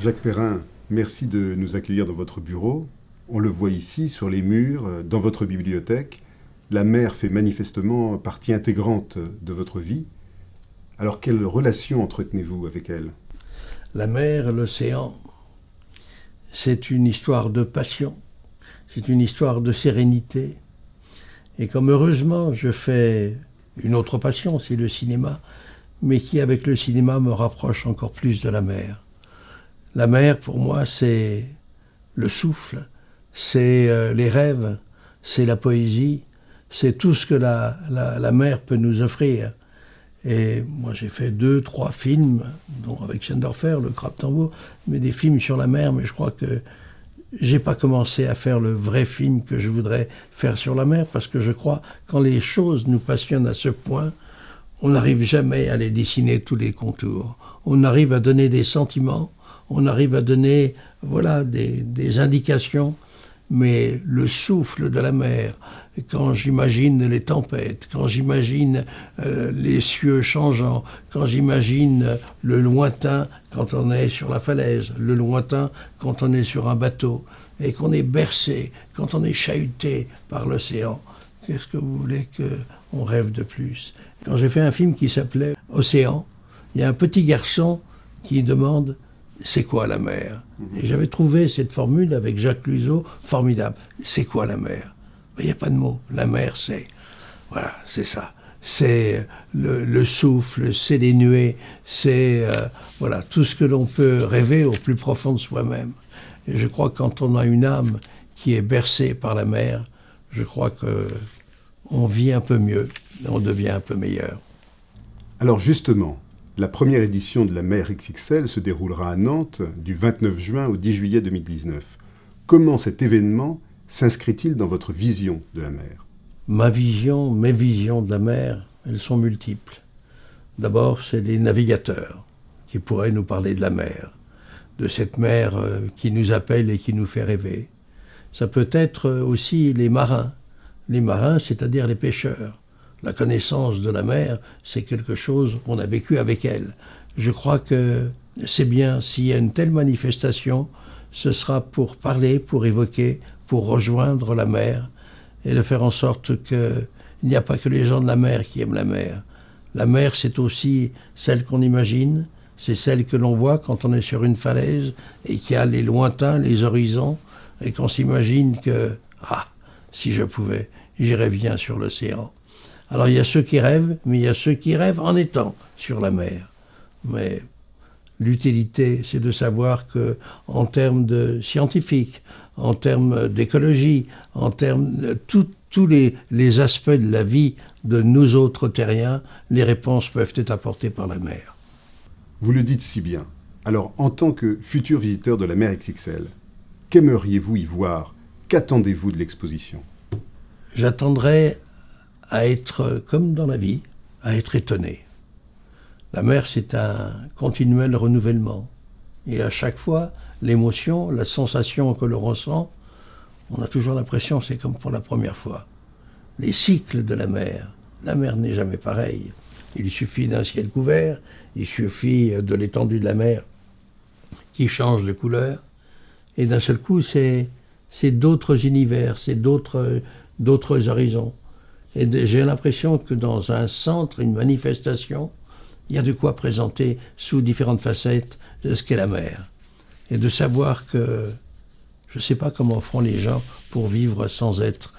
Jacques Perrin, merci de nous accueillir dans votre bureau. On le voit ici, sur les murs, dans votre bibliothèque. La mer fait manifestement partie intégrante de votre vie. Alors, quelle relation entretenez-vous avec elle? La mer, l'océan, c'est une histoire de passion, c'est une histoire de sérénité. Et comme heureusement je fais une autre passion, c'est le cinéma, mais qui avec le cinéma me rapproche encore plus de la mer. La mer, pour moi, c'est le souffle, c'est les rêves, c'est la poésie, c'est tout ce que la mer peut nous offrir. Et moi, j'ai fait 2, 3 films, dont avec Schendorfer, Le Crabe Tambour, mais des films sur la mer, mais je crois que j'ai pas commencé à faire le vrai film que je voudrais faire sur la mer, parce que je crois, quand les choses nous passionnent à ce point, on n'arrive jamais à les dessiner tous les contours. On arrive à donner des sentiments, on arrive à donner des indications, mais le souffle de la mer, quand j'imagine les tempêtes, quand j'imagine les cieux changeants, quand j'imagine le lointain quand on est sur la falaise, le lointain quand on est sur un bateau, et qu'on est bercé, quand on est chahuté par l'océan, qu'est-ce que vous voulez qu'on rêve de plus? Quand j'ai fait un film qui s'appelait Océan, il y a un petit garçon qui demande « C'est quoi la mer ?» Et j'avais trouvé cette formule avec Jacques Cluzot formidable. « C'est quoi la mer ?» Il n'y a pas de mots. La mer, c'est... Voilà, c'est ça. C'est le souffle, c'est les nuées, c'est tout ce que l'on peut rêver au plus profond de soi-même. Et je crois que quand on a une âme qui est bercée par la mer, je crois qu'on vit un peu mieux, on devient un peu meilleur. Alors justement, la première édition de la mer XXL se déroulera à Nantes du 29 juin au 10 juillet 2019. Comment cet événement s'inscrit-il dans votre vision de la mer? Ma vision, mes visions de la mer, elles sont multiples. D'abord, c'est les navigateurs qui pourraient nous parler de la mer, de cette mer qui nous appelle et qui nous fait rêver. Ça peut être aussi les marins, c'est-à-dire les pêcheurs. La connaissance de la mer, c'est quelque chose qu'on a vécu avec elle. Je crois que c'est bien, s'il y a une telle manifestation, ce sera pour parler, pour évoquer, pour rejoindre la mer et de faire en sorte qu'il n'y a pas que les gens de la mer qui aiment la mer. La mer, c'est aussi celle qu'on imagine, c'est celle que l'on voit quand on est sur une falaise et qu'il y a les lointains, les horizons, et qu'on s'imagine que, si je pouvais, j'irais bien sur l'océan. Alors il y a ceux qui rêvent, mais il y a ceux qui rêvent en étant sur la mer. Mais l'utilité, c'est de savoir que, en termes de scientifiques, en termes d'écologie, en termes de tous les aspects de la vie de nous autres terriens, les réponses peuvent être apportées par la mer. Vous le dites si bien. Alors, en tant que futur visiteur de la mer XXL, qu'aimeriez-vous y voir? Qu'attendez-vous de l'exposition? J'attendrai à être, comme dans la vie, à être étonné. La mer, c'est un continuel renouvellement. Et à chaque fois, l'émotion, la sensation que l'on ressent, on a toujours l'impression que c'est comme pour la première fois. Les cycles de la mer n'est jamais pareille. Il suffit d'un ciel couvert, il suffit de l'étendue de la mer qui change de couleur, et d'un seul coup, c'est d'autres univers, c'est d'autres horizons. Et j'ai l'impression que dans un centre, une manifestation, il y a de quoi présenter sous différentes facettes de ce qu'est la mer. Et de savoir que je ne sais pas comment feront les gens pour vivre sans être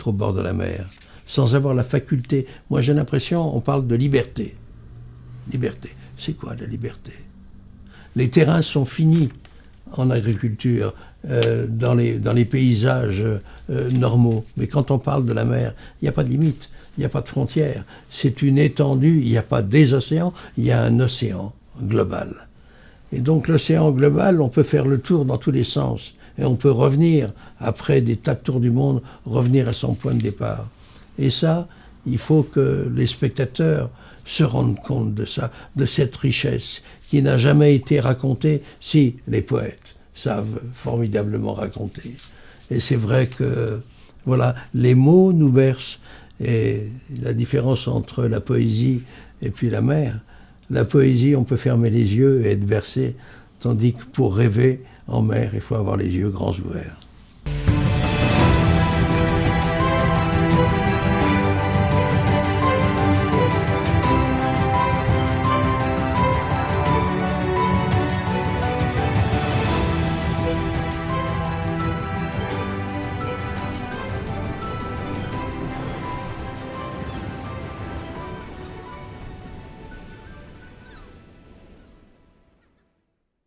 au bord de la mer, sans avoir la faculté. Moi, j'ai l'impression, on parle de liberté. Liberté, c'est quoi la liberté? Les terrains sont finis en agriculture, dans les paysages normaux. Mais quand on parle de la mer, il n'y a pas de limite, il n'y a pas de frontières. C'est une étendue, il n'y a pas des océans, il y a un océan global. Et donc l'océan global, on peut faire le tour dans tous les sens. Et on peut revenir, après des tas de tours du monde, revenir à son point de départ. Et ça, il faut que les spectateurs se rendent compte de ça, de cette richesse qui n'a jamais été racontée, si les poètes savent formidablement raconter. Et c'est vrai que, les mots nous bercent. Et la différence entre la poésie et puis la mer, la poésie, on peut fermer les yeux et être bercé tandis que pour rêver en mer, il faut avoir les yeux grands ouverts.